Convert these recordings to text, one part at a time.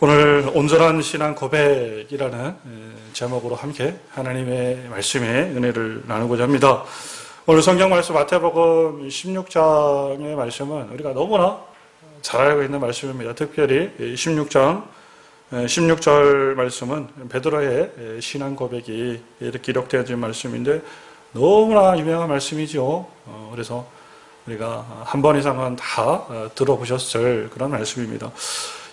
오늘 온전한 신앙 고백이라는 제목으로 함께 하나님의 말씀의 은혜를 나누고자 합니다. 오늘 성경 말씀 마태복음 16장의 말씀은 우리가 너무나 잘 알고 있는 말씀입니다. 특별히 16장 16절 말씀은 베드로의 신앙 고백이 이렇게 기록되어진 말씀인데 너무나 유명한 말씀이죠. 그래서 우리가 한 번 이상은 다 들어보셨을 그런 말씀입니다.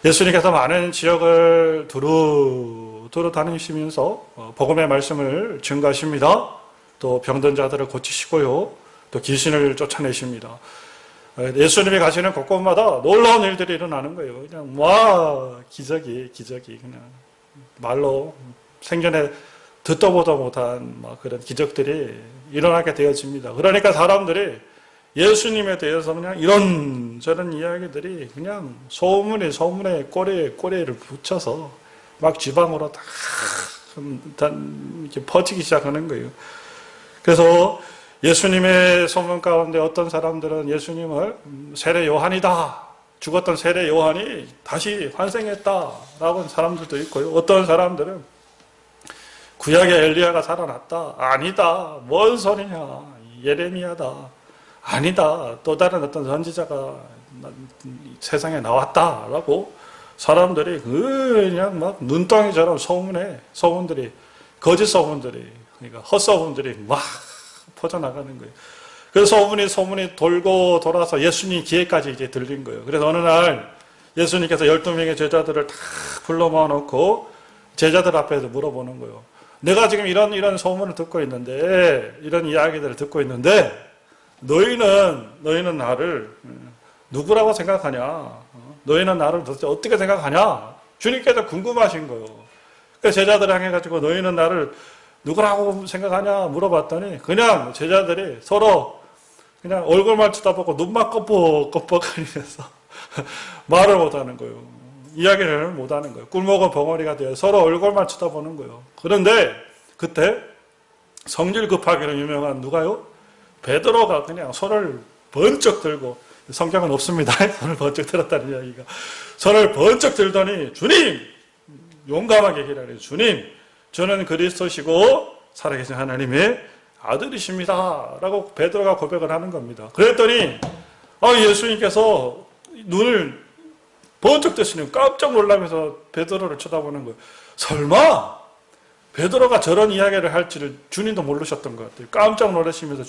예수님께서 많은 지역을 두루 다니시면서 복음의 말씀을 증거하십니다. 또 병든 자들을 고치시고요. 또 귀신을 쫓아내십니다. 예수님이 가시는 곳곳마다 놀라운 일들이 일어나는 거예요. 그냥 와 기적이 그냥 말로 생전에 듣도 보도 못한 그런 기적들이 일어나게 되어집니다. 그러니까 사람들이 예수님에 대해서 그냥 이런저런 이야기들이 그냥 소문에 꼬리를 붙여서 막 지방으로 다 이렇게 퍼지기 시작하는 거예요. 그래서 예수님의 소문 가운데 어떤 사람들은 예수님을 세례 요한이다. 죽었던 세례 요한이 다시 환생했다라고 하는 사람들도 있고요. 어떤 사람들은 구약의 엘리야가 살아났다. 아니다. 뭔 소리냐. 예레미야다. 아니다. 또 다른 어떤 선지자가 세상에 나왔다라고 사람들이 그냥 막 눈덩이처럼 소문들이 거짓 소문들이 그러니까 헛소문들이 막 퍼져나가는 거예요. 그래서 소문이 돌고 돌아서 예수님 귀에까지 이제 들린 거예요. 그래서 어느 날 예수님께서 12명의 제자들을 다 불러 모아놓고 제자들 앞에서 물어보는 거예요. 내가 지금 이런 소문을 듣고 있는데 이런 이야기들을 듣고 있는데 너희는 나를 누구라고 생각하냐? 너희는 나를 도대체 어떻게 생각하냐? 주님께서 궁금하신 거예요. 그래서 제자들을 향해 가지고 너희는 나를 누구라고 생각하냐 물어봤더니 그냥 제자들이 서로 그냥 얼굴만 쳐다보고 눈만 껌뻑껌뻑거리면서 말을 못하는 거예요. 이야기를 못하는 거예요. 꿀먹은 벙어리가 되어 서로 얼굴만 쳐다보는 거예요. 그런데 그때 성질 급하기로 유명한 누가요? 베드로가 그냥 손을 번쩍 들고, 성경은 없습니다. 손을 번쩍 들었다는 이야기가. 손을 번쩍 들더니 주님! 용감하게 기라래요. 주님! 저는 그리스도시고 살아계신 하나님의 아들이십니다. 라고 베드로가 고백을 하는 겁니다. 그랬더니 예수님께서 눈을 번쩍 뜨시는 깜짝 놀라면서 베드로를 쳐다보는 거예요. 설마 베드로가 저런 이야기를 할지를 주님도 모르셨던 것 같아요. 깜짝 놀라시면서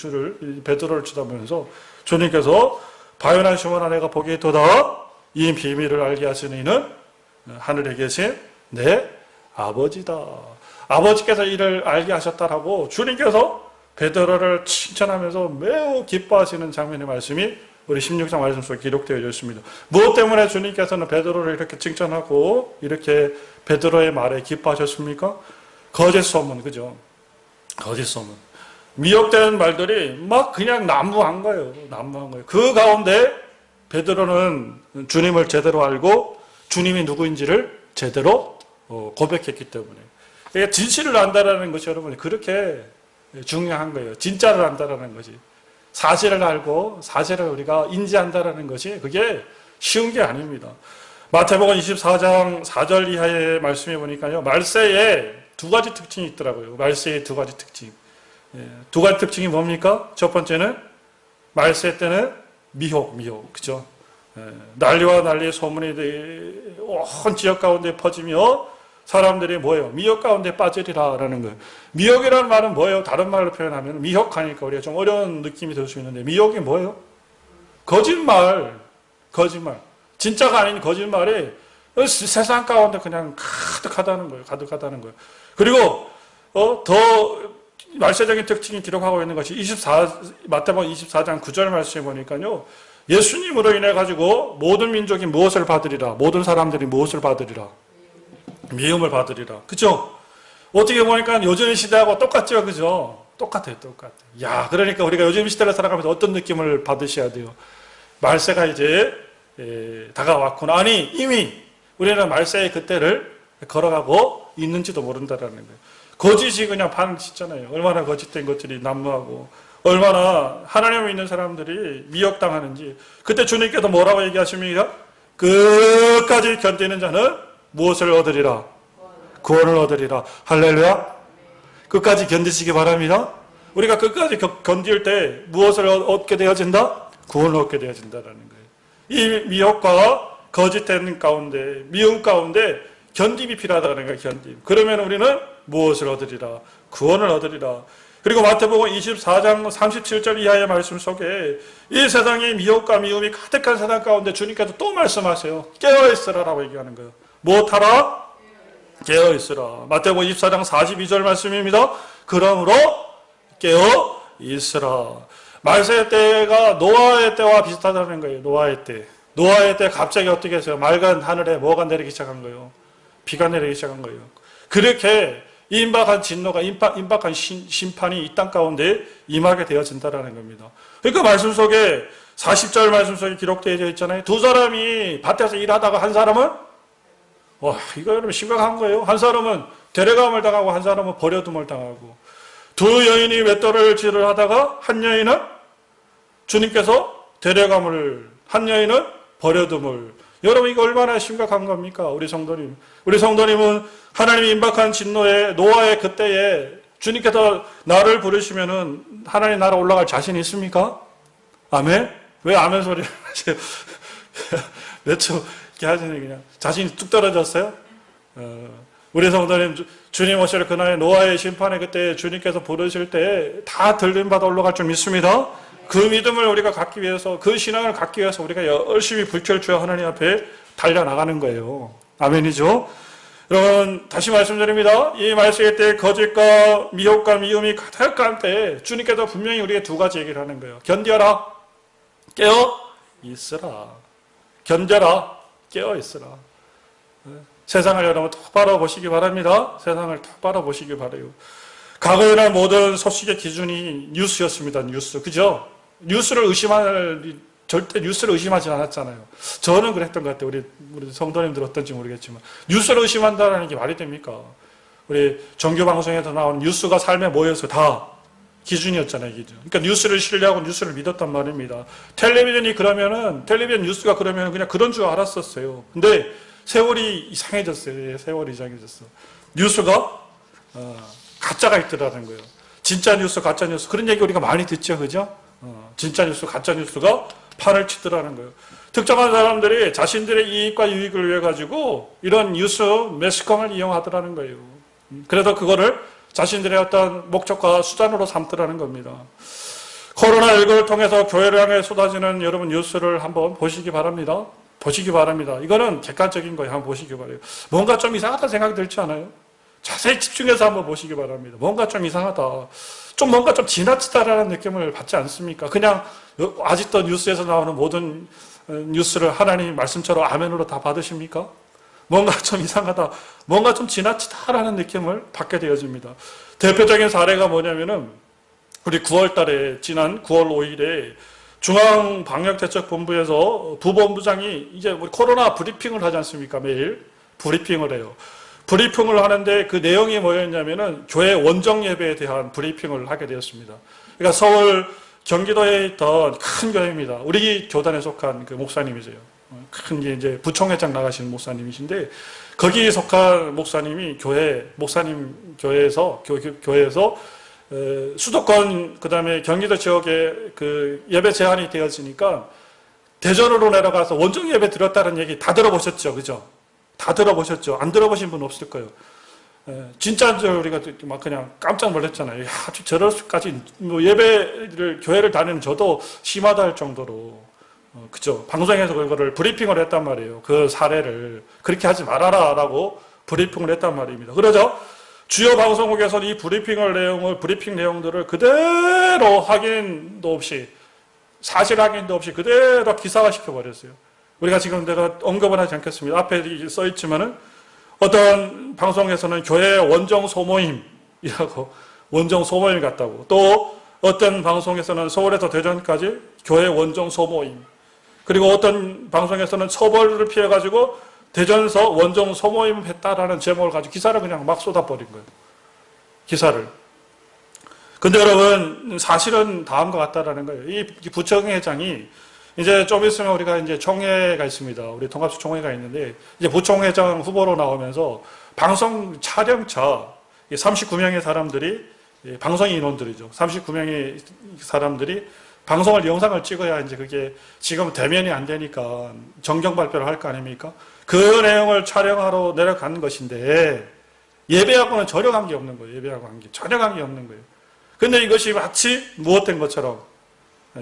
베드로를 쳐다보면서 주님께서 바요난 시몬아 내가 보기에 있도다 이 비밀을 알게 하시는 이는 하늘에 계신 내 아버지다. 아버지께서 이를 알게 하셨다라고 주님께서 베드로를 칭찬하면서 매우 기뻐하시는 장면의 말씀이 우리 16장 말씀 속에 기록되어 있습니다. 무엇 때문에 주님께서는 베드로를 이렇게 칭찬하고 이렇게 베드로의 말에 기뻐하셨습니까? 거짓 소문, 그죠? 거짓 소문. 미혹되는 말들이 막 그냥 난무한 거예요. 그 가운데 베드로는 주님을 제대로 알고 주님이 누구인지를 제대로 고백했기 때문에. 진실을 안다라는 것이 여러분 그렇게 중요한 거예요. 진짜를 안다라는 것이. 사실을 알고 사실을 우리가 인지한다라는 것이 그게 쉬운 게 아닙니다. 마태복음 24장 4절 이하의 말씀에 보니까요. 말세에 두 가지 특징이 있더라고요. 말세의 두 가지 특징. 두 가지 특징이 뭡니까? 첫 번째는 말세 때는 미혹, 그죠? 난리와 난리의 소문이 온 지역 가운데 퍼지며 사람들이 뭐예요? 미혹 가운데 빠지리라라는 거예요. 미혹이라는 말은 뭐예요? 다른 말로 표현하면 미혹하니까 우리가 좀 어려운 느낌이 들 수 있는데 미혹이 뭐예요? 거짓말. 진짜가 아닌 거짓말이 세상 가운데 그냥 가득하다는 거예요. 그리고 더 말세적인 특징이 기록하고 있는 것이 마태복음 24장 9절 말씀에 보니까요. 예수님으로 인해 가지고 모든 민족이 무엇을 받으리라? 모든 사람들이 무엇을 받으리라? 미움을 받으리라. 그죠? 어떻게 보니까 요즘 시대하고 똑같죠, 그죠? 똑같아요. 야, 그러니까 우리가 요즘 시대를 살아가면서 어떤 느낌을 받으셔야 돼요? 말세가 이제 다가왔구나. 아니, 이미 우리는 말세의 그때를 걸어가고 있는지도 모른다라는 거예요. 거짓이 그냥 판치잖아요. 얼마나 거짓된 것들이 난무하고 얼마나 하나님을 믿는 사람들이 미혹당하는지. 그때 주님께서 뭐라고 얘기하십니까? 끝까지 견디는 자는 무엇을 얻으리라? 구원을 얻으리라. 할렐루야. 끝까지 견디시기 바랍니다. 우리가 끝까지 견딜 때 무엇을 얻게 되어진다? 구원을 얻게 되어진다라는 거예요. 이 미혹과 거짓된 가운데, 미움 가운데 견딤이 필요하다는 거예요. 견딤. 그러면 우리는 무엇을 얻으리라? 구원을 얻으리라. 그리고 마태복음 24장 37절 이하의 말씀 속에 이 세상의 미혹과 미움이 가득한 세상 가운데 주님께서 또 말씀하세요. 깨어있으라라고 얘기하는 거예요. 무엇하라? 깨어있으라. 마태복음 24장 42절 말씀입니다. 그러므로 깨어있으라. 말세의 때가 노아의 때와 비슷하다는 거예요. 노아의 때. 노아의 때 갑자기 어떻게 했어요? 맑은 하늘에 뭐가 내리기 시작한 거예요? 비가 내리기 시작한 거예요. 그렇게 임박한 진노가, 임박한 심판이 이 땅 가운데 임하게 되어진다는 겁니다. 그러니까 말씀 속에 40절 말씀 속에 기록되어 있잖아요. 두 사람이 밭에서 일하다가 한 사람은 이거 여러분 심각한 거예요. 한 사람은 데려감을 당하고 한 사람은 버려둠을 당하고, 두 여인이 맷돌질을 하다가 한 여인은 주님께서 데려감을, 한 여인은 버려둠을. 여러분 이거 얼마나 심각한 겁니까? 우리 성도님. 우리 성도님은 하나님이 임박한 진노에 노아의 그때에 주님께서 나를 부르시면은 하나님 나라 올라갈 자신이 있습니까? 아멘? 왜 아멘 소리를 하세요? 몇초 이렇게 하시니 그냥 자신이 뚝 떨어졌어요? 우리 성도님 주님 오실 그날의 노아의 심판의 그때 주님께서 부르실 때 다 들림받아 올라갈 줄 믿습니다. 그 믿음을 우리가 갖기 위해서, 그 신앙을 갖기 위해서 우리가 열심히 불철주야 하나님 앞에 달려나가는 거예요. 아멘이죠? 여러분 다시 말씀드립니다. 이 말씀의 때 거짓과 미혹과 미움이 가득한 때 주님께서 분명히 우리에게 두 가지 얘기를 하는 거예요. 견뎌라, 깨어 있으라. 견뎌라, 깨어 있으라. 세상을 여러분 똑바로 보시기 바랍니다. 세상을 똑바로 보시기 바라요. 과거에는 모든 소식의 기준이 뉴스였습니다. 뉴스. 그죠? 절대 뉴스를 의심하지 않았잖아요. 저는 그랬던 것 같아요. 우리 성도님들 어떤지 모르겠지만. 뉴스를 의심한다는 게 말이 됩니까? 우리 정규방송에서 나오는 뉴스가 삶의 뭐였어요? 다 기준이었잖아요. 기준. 그러니까 뉴스를 신뢰하고 뉴스를 믿었단 말입니다. 텔레비전 뉴스가 그러면 그냥 그런 줄 알았었어요. 근데 세월이 이상해졌어요. 세월이 이상해졌어. 뉴스가 가짜가 있더라는 거예요. 진짜 뉴스, 가짜 뉴스. 그런 얘기 우리가 많이 듣죠. 그죠? 진짜 뉴스, 가짜 뉴스가 판을 치더라는 거예요. 특정한 사람들이 자신들의 이익과 유익을 위해 가지고 이런 뉴스, 매스컴을 이용하더라는 거예요. 그래서 그거를 자신들의 어떤 목적과 수단으로 삼더라는 겁니다. 코로나19를 통해서 교회를 향해 쏟아지는 여러분 뉴스를 한번 보시기 바랍니다. 보시기 바랍니다. 이거는 객관적인 거예요. 한번 보시기 바라요. 뭔가 좀 이상하다 생각이 들지 않아요? 자세히 집중해서 한번 보시기 바랍니다. 뭔가 좀 이상하다. 뭔가 좀 지나치다라는 느낌을 받지 않습니까? 그냥 아직도 뉴스에서 나오는 모든 뉴스를 하나님 말씀처럼 아멘으로 다 받으십니까? 뭔가 좀 이상하다. 뭔가 좀 지나치다라는 느낌을 받게 되어집니다. 대표적인 사례가 뭐냐면은 우리 9월 달에, 지난 9월 5일에 중앙방역대책본부에서 부본부장이 이제 우리 코로나 브리핑을 하지 않습니까? 매일 브리핑을 해요. 브리핑을 하는데 그 내용이 뭐였냐면은 교회 원정 예배에 대한 브리핑을 하게 되었습니다. 그러니까 서울 경기도에 있던 큰 교회입니다. 우리 교단에 속한 그 목사님이세요. 큰 게 이제 부총회장 나가신 목사님이신데 거기에 속한 목사님이 교회에서 수도권 그다음에 경기도 지역에 그 예배 제한이 되어지니까 대전으로 내려가서 원정 예배 드렸다는 얘기 다 들어보셨죠, 그죠? 다 들어보셨죠? 안 들어보신 분 없을 거예요. 진짜 우리가 막 그냥 깜짝 놀랐잖아요. 저럴까지 뭐 예배를 교회를 다니는 저도 심하다 할 정도로 그죠? 방송에서 그거를 브리핑을 했단 말이에요. 그 사례를 그렇게 하지 말아라라고 브리핑을 했단 말입니다. 그러죠? 주요 방송국에서 이 브리핑 내용들을 그대로 확인도 없이, 사실 확인도 없이 그대로 기사화 시켜버렸어요. 우리가 지금 내가 언급은 하지 않겠습니다. 앞에 써 있지만은 어떤 방송에서는 교회 원정 소모임이라고 원정 소모임 같다고, 또 어떤 방송에서는 서울에서 대전까지 교회 원정 소모임, 그리고 어떤 방송에서는 처벌을 피해가지고 대전서 원정 소모임 했다라는 제목을 가지고 기사를 그냥 막 쏟아버린 거예요. 기사를. 근데 여러분 사실은 다음과 같다라는 거예요. 이 부총회장이 이제 좀 있으면 우리가 이제 총회가 있습니다. 우리 통합수 총회가 있는데, 이제 부총회장 후보로 나오면서 방송 촬영차, 39명의 사람들이, 방송 인원들이죠. 39명의 사람들이 방송을, 영상을 찍어야 이제 그게 지금 대면이 안 되니까 정경 발표를 할 거 아닙니까? 그 내용을 촬영하러 내려간 것인데, 예배하고는 전혀 관계없는 거예요. 예배하고 전혀 관계없는 거예요. 근데 이것이 마치 무엇된 것처럼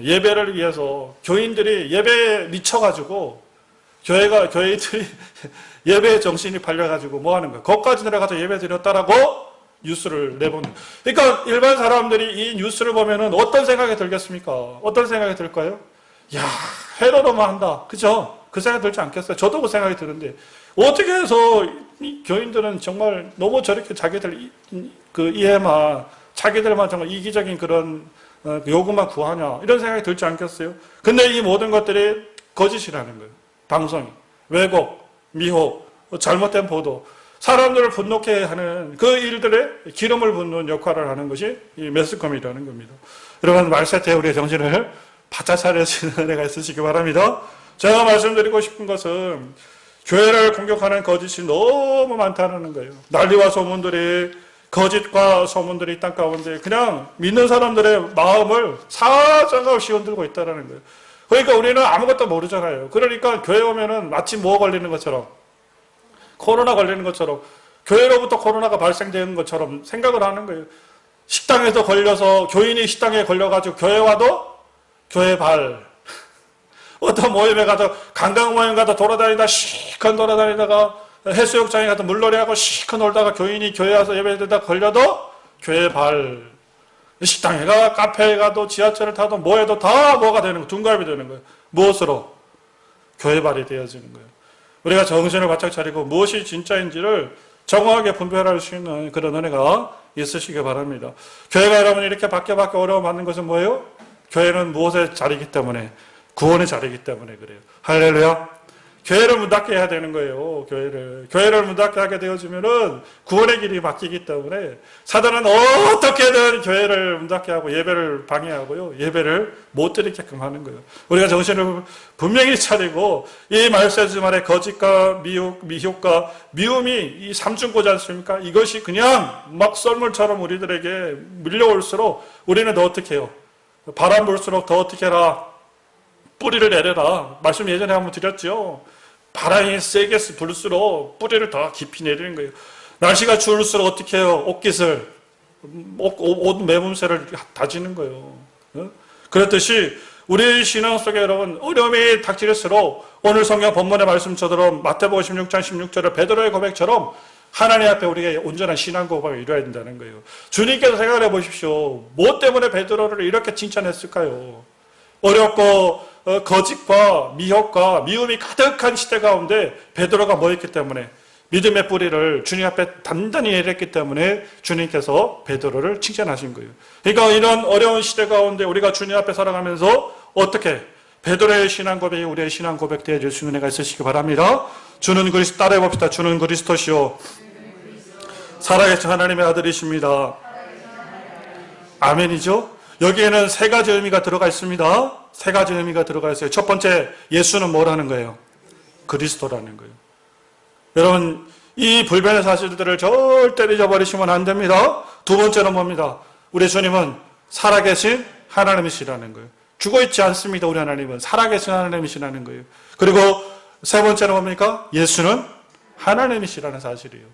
예배를 위해서 교인들이 예배에 미쳐가지고 교회들이 예배의 정신이 팔려가지고 뭐 하는 거예요? 거기까지 내려가서 예배 드렸다라고 뉴스를 내보는. 그러니까 일반 사람들이 이 뉴스를 보면은 어떤 생각이 들겠습니까? 어떤 생각이 들까요? 야, 헤로로만 한다. 그죠? 그 생각이 들지 않겠어요? 저도 그 생각이 드는데 어떻게 해서 이 교인들은 정말 너무 저렇게 자기들 그 이해만, 자기들만 정말 이기적인 그런 요구만 구하냐, 이런 생각이 들지 않겠어요? 근데 이 모든 것들이 거짓이라는 거예요. 방송이, 왜곡, 미혹, 잘못된 보도, 사람들을 분노케 하는 그 일들에 기름을 붓는 역할을 하는 것이 이 매스컴이라는 겁니다. 여러분, 말세때 우리의 정신을 바짝 차려주는 은혜가 있으시기 바랍니다. 제가 말씀드리고 싶은 것은 교회를 공격하는 거짓이 너무 많다는 거예요. 난리와 소문들이, 거짓과 소문들이 이 땅 가운데 그냥 믿는 사람들의 마음을 사정없이 흔들고 있다는 거예요. 그러니까 우리는 아무것도 모르잖아요. 그러니까 교회 오면은 마치 뭐 걸리는 것처럼, 코로나 걸리는 것처럼, 교회로부터 코로나가 발생되는 것처럼 생각을 하는 거예요. 식당에서 걸려서, 교인이 식당에 걸려가지고 교회 와도 교회 발, 어떤 모임에 가서, 관광 모임 가서 돌아다니다 시컷 돌아다니다가 해수욕장에 가서 물놀이하고 시컷 놀다가 교인이 교회 와서 예배드리다 걸려도 교회 발. 식당에 가, 카페에 가도, 지하철을 타도, 뭐 해도 다 뭐가 되는 거예요. 둔갑이 되는 거예요. 무엇으로? 교회 발이 되어지는 거예요. 우리가 정신을 바짝 차리고 무엇이 진짜인지를 정확하게 분별할 수 있는 그런 은혜가 있으시기 바랍니다. 교회가 여러분 이렇게 밖에 어려움 받는 것은 뭐예요? 교회는 무엇의 자리이기 때문에? 구원의 자리이기 때문에 그래요. 할렐루야. 교회를 문 닫게 해야 되는 거예요. 교회를 문 닫게 하게 되어지면은 구원의 길이 막히기 때문에 사단은 어떻게든 교회를 문 닫게 하고 예배를 방해하고요. 예배를 못 드리게끔 하는 거예요. 우리가 정신을 분명히 차리고 이 말세주말의 거짓과 미혹과 미움이 이 삼중고지 않습니까? 이것이 그냥 막 썰물처럼 우리들에게 밀려올수록 우리는 더 어떻게 해요? 바람 불수록 더 어떻게 해라? 뿌리를 내려라. 말씀 예전에 한번 드렸죠. 바람이 세게 불수록 뿌리를 더 깊이 내리는 거예요. 날씨가 추울수록 어떻게 해요? 옷 매분새를 다지는 거예요. 그렇듯이 우리 신앙 속에 여러분 어려움이 닥칠수록 오늘 성경 본문의 말씀처럼 마태복음 16장 16절의 베드로의 고백처럼 하나님 앞에 우리가 온전한 신앙 고백을 이루어야 된다는 거예요. 주님께서 생각해 보십시오. 뭐 때문에 베드로를 이렇게 칭찬했을까요? 어렵고 거짓과 미혹과 미움이 가득한 시대 가운데 베드로가 뭐였기 때문에? 믿음의 뿌리를 주님 앞에 단단히 내렸기 때문에 주님께서 베드로를 칭찬하신 거예요. 그러니까 이런 어려운 시대 가운데 우리가 주님 앞에 살아가면서 어떻게 베드로의 신앙 고백이 우리의 신앙 고백 되어질 수 있는 은혜가 있으시기 바랍니다. 주는 그리스도, 따라해 봅시다. 주는 그리스도시요 살아계신 하나님의 아들이십니다. 아멘이죠? 여기에는 세 가지 의미가 들어가 있습니다. 세 가지 의미가 들어가 있어요. 첫 번째, 예수는 뭐라는 거예요? 그리스도라는 거예요. 여러분, 이 불변의 사실들을 절대 잊어버리시면 안 됩니다. 두 번째는 뭡니다? 우리 주님은 살아계신 하나님이시라는 거예요. 죽어있지 않습니다. 우리 하나님은 살아계신 하나님이시라는 거예요. 그리고 세 번째는 뭡니까? 예수는 하나님이시라는 사실이에요.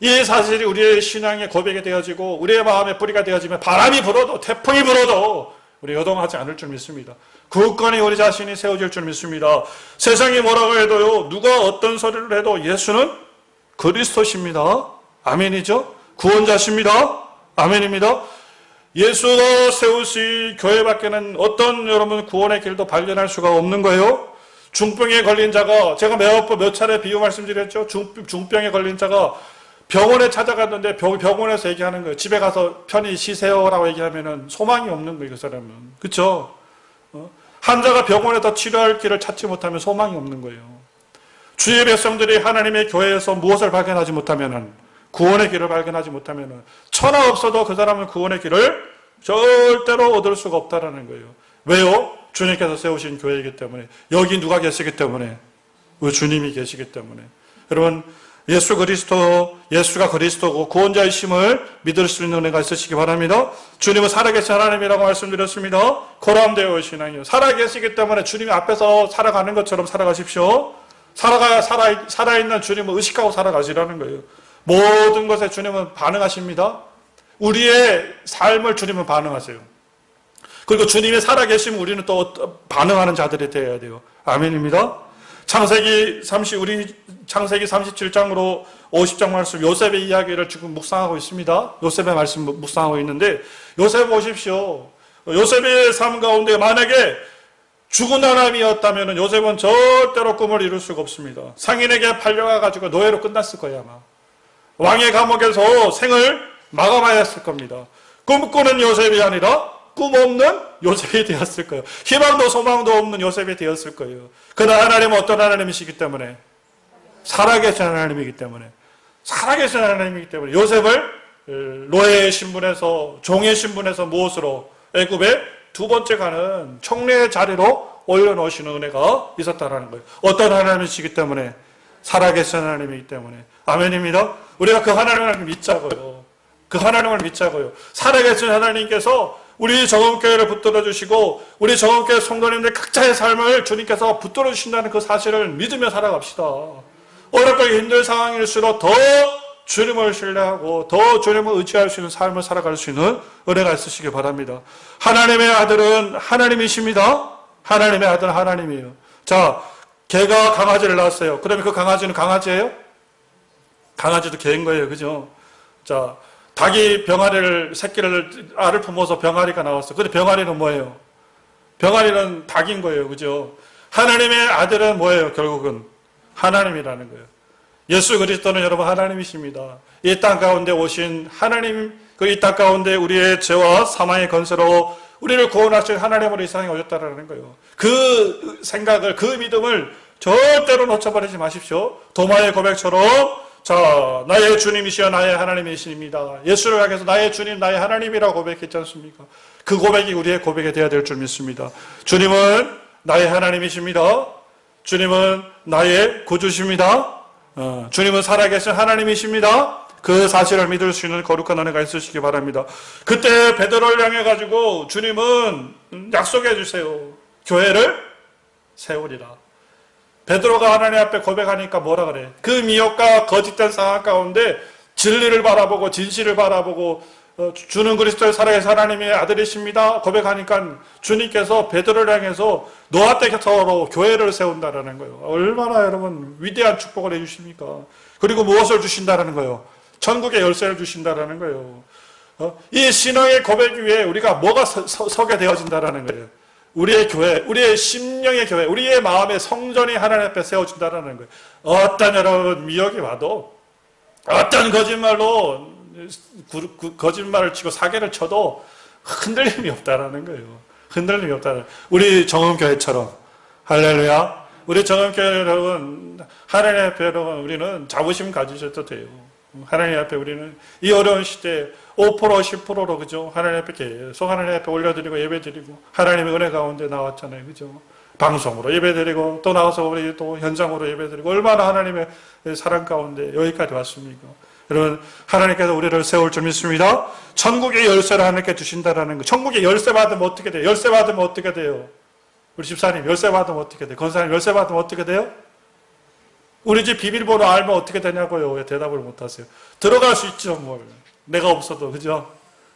이 사실이 우리의 신앙의 고백이 되어지고 우리의 마음의 뿌리가 되어지면 바람이 불어도 태풍이 불어도 우리 여동하지 않을 줄 믿습니다. 굳건히 우리 자신이 세워질 줄 믿습니다. 세상이 뭐라고 해도요, 누가 어떤 소리를 해도 예수는 그리스도십니다. 아멘이죠? 구원자십니다. 아멘입니다. 예수가 세우신 교회밖에는 어떤 여러분 구원의 길도 발견할 수가 없는 거예요. 중병에 걸린 자가, 제가 몇 차례 비유 말씀드렸죠? 중병에 걸린 자가 병원에 찾아갔는데 병원에서 얘기하는 거예요. 집에 가서 편히 쉬세요라고 얘기하면은 소망이 없는 거예요, 그 사람은. 그렇죠? 환자가 병원에서 치료할 길을 찾지 못하면 소망이 없는 거예요. 주의 백성들이 하나님의 교회에서 무엇을 발견하지 못하면은, 구원의 길을 발견하지 못하면은 천하 없어도 그 사람은 구원의 길을 절대로 얻을 수가 없다라는 거예요. 왜요? 주님께서 세우신 교회이기 때문에, 여기 누가 계시기 때문에, 우리 주님이 계시기 때문에. 여러분, 예수가 그리스도고 구원자이심을 믿을 수 있는 은혜가 있으시기 바랍니다. 주님은 살아계신 하나님이라고 말씀드렸습니다. 고람되어 신앙이요. 살아계시기 때문에 주님 앞에서 살아가는 것처럼 살아가십시오. 살아있는 주님을 의식하고 살아가시라는 거예요. 모든 것에 주님은 반응하십니다. 우리의 삶을 주님은 반응하세요. 그리고 주님이 살아계시면 우리는 또 반응하는 자들이 되어야 돼요. 아멘입니다. 창세기 37장으로 50장 말씀, 요셉의 이야기를 지금 묵상하고 있습니다. 요셉의 말씀 묵상하고 있는데, 요셉 보십시오. 요셉의 삶 가운데 만약에 죽은 사람이었다면 요셉은 절대로 꿈을 이룰 수가 없습니다. 상인에게 팔려가지고 노예로 끝났을 거예요, 아마. 왕의 감옥에서 생을 마감하여 했을 겁니다. 꿈꾸는 요셉이 아니라 꿈 없는 요셉이 되었을 거예요. 희망도 소망도 없는 요셉이 되었을 거예요. 그러나 하나님은 어떤 하나님이시기 때문에? 살아계신 하나님이기 때문에. 살아계신 하나님이기 때문에 요셉을 노예의 신분에서, 종의 신분에서 무엇으로? 애굽의 두 번째 가는 총리의 자리로 올려놓으시는 은혜가 있었다는 거예요. 어떤 하나님이시기 때문에? 살아계신 하나님이기 때문에. 아멘입니다. 우리가 그 하나님을 믿자고요. 그 하나님을 믿자고요. 살아계신 하나님께서 우리 정음교회를 붙들어 주시고 우리 정음교회 성도님들 각자의 삶을 주님께서 붙들어 주신다는 그 사실을 믿으며 살아갑시다. 어렵고 힘든 상황일수록 더 주님을 신뢰하고 더 주님을 의지할 수 있는 삶을 살아갈 수 있는 은혜가 있으시기 바랍니다. 하나님의 아들은 하나님이십니다. 하나님의 아들은 하나님이에요. 자, 개가 강아지를 낳았어요. 그러면 그 강아지는 강아지예요? 강아지도 개인 거예요. 그죠? 자, 닭이 알을 품어서 병아리가 나왔어요. 근데 병아리는 뭐예요? 병아리는 닭인 거예요. 그죠? 하나님의 아들은 뭐예요? 결국은 하나님이라는 거예요. 예수 그리스도는 여러분 하나님이십니다. 이 땅 가운데 오신 하나님, 이 땅 가운데 우리의 죄와 사망의 건세로 우리를 구원하신 하나님으로 이 세상에 오셨다는 거예요. 그 생각을, 그 믿음을 절대로 놓쳐버리지 마십시오. 도마의 고백처럼 자, 나의 주님이시여 나의 하나님이십니다. 예수를 향해서 나의 주님, 나의 하나님이라고 고백했지 않습니까? 그 고백이 우리의 고백이 되어야 될 줄 믿습니다. 주님은 나의 하나님이십니다. 주님은 나의 구주십니다. 주님은 살아계신 하나님이십니다. 그 사실을 믿을 수 있는 거룩한 은혜가 있으시기 바랍니다. 그때 베드로를 향해 가지고 주님은 약속해 주세요. 교회를 세우리라. 베드로가 하나님 앞에 고백하니까 뭐라 그래? 그 미혹과 거짓된 상황 가운데 진리를 바라보고 진실을 바라보고 주는 그리스도의 살아계신 하나님의 아들이십니다 고백하니까 주님께서 베드로를 향해서 너한테 서로 교회를 세운다라는 거예요. 얼마나 여러분 위대한 축복을 해주십니까? 그리고 무엇을 주신다라는 거예요? 천국의 열쇠를 주신다라는 거예요. 이 신앙의 고백 위에 우리가 뭐가 서게 되어진다라는 거예요? 우리의 교회, 우리의 심령의 교회, 우리의 마음의 성전이 하나님 앞에 세워진다는 거예요. 어떤 여러분 미혹이 와도 어떤 거짓말로 거짓말을 치고 사기를 쳐도 흔들림이 없다라는 거예요. 흔들림이 없다는. 우리 정음교회처럼 할렐루야. 우리 정음교회 여러분 하나님 앞에 여러분 우리는 자부심 가지셔도 돼요. 하나님 앞에 우리는 이 어려운 시대에 5% 10%로 그죠? 하나님 앞에 계속 하나님 앞에 올려드리고 예배드리고 하나님의 은혜 가운데 나왔잖아요. 그죠? 방송으로 예배드리고 또 나와서 우리 또 현장으로 예배드리고 얼마나 하나님의 사랑 가운데 여기까지 왔습니까? 여러분 하나님께서 우리를 세울 줄 믿습니다. 천국의 열쇠를 하나님께 주신다라는 거. 천국의 열쇠 받으면 어떻게 돼요? 열쇠 받으면 어떻게 돼요? 우리 집사님 열쇠 받으면 어떻게 돼요? 권사님 열쇠 받으면 어떻게 돼요? 우리 집 비밀번호 알면 어떻게 되냐고요? 왜 대답을 못하세요? 들어갈 수 있죠, 뭘. 내가 없어도, 그죠?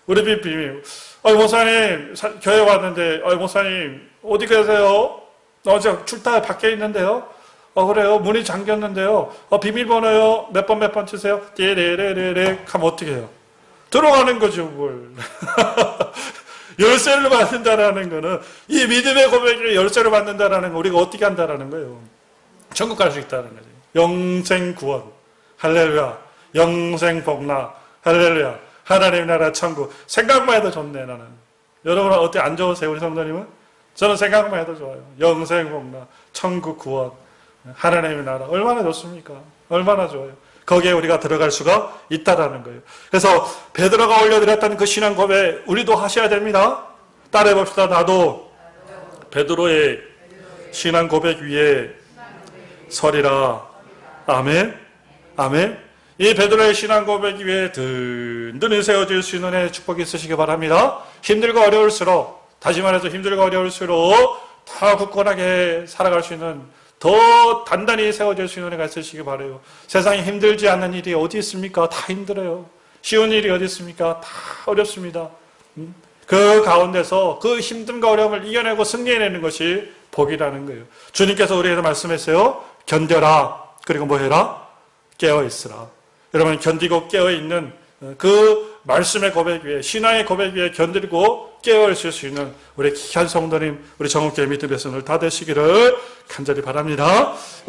우리 집 비밀. 목사님, 교회 왔는데, 목사님, 어디 계세요? 어제 출타 밖에 있는데요? 그래요? 문이 잠겼는데요? 비밀번호요? 몇 번 치세요? 띠레레레레 하면 어떻게 해요? 들어가는 거죠, 뭘. 열쇠를 받는다라는 거는, 이 믿음의 고백에 열쇠를 받는다라는 거, 우리가 어떻게 한다라는 거예요? 천국 갈 수 있다는 거죠. 영생 구원. 할렐루야. 영생 복락. 할렐루야. 하나님 나라 천국. 생각만 해도 좋네, 나는. 여러분은 어때? 안 좋으세요, 우리 성도님은? 저는 생각만 해도 좋아요. 영생 복락. 천국 구원. 하나님의 나라. 얼마나 좋습니까? 얼마나 좋아요. 거기에 우리가 들어갈 수가 있다라는 거예요. 그래서 베드로가 올려드렸다는 그 신앙 고백, 우리도 하셔야 됩니다. 따라해 봅시다. 나도 베드로의 신앙 고백 위에 서리라. 아멘. 아멘. 이 베드로의 신앙 고백 위에 든든히 세워질 수 있는 의 축복이 있으시기 바랍니다. 힘들고 어려울수록, 다시 말해서 힘들고 어려울수록 더 굳건하게 살아갈 수 있는, 더 단단히 세워질 수 있는 은혜가 있으시기 바라요. 세상에 힘들지 않는 일이 어디 있습니까? 다 힘들어요. 쉬운 일이 어디 있습니까? 다 어렵습니다. 그 가운데서 그 힘듦과 어려움을 이겨내고 승리해내는 것이 복이라는 거예요. 주님께서 우리에게 말씀했어요. 견뎌라. 그리고 뭐 해라? 깨어있으라. 여러분, 견디고 깨어있는 그 말씀의 고백 위에, 신앙의 고백 위에 견디고 깨어있을 수 있는 우리 귀한 성도님, 우리 정옥교회 믿음의 손을 다 되시기를 간절히 바랍니다.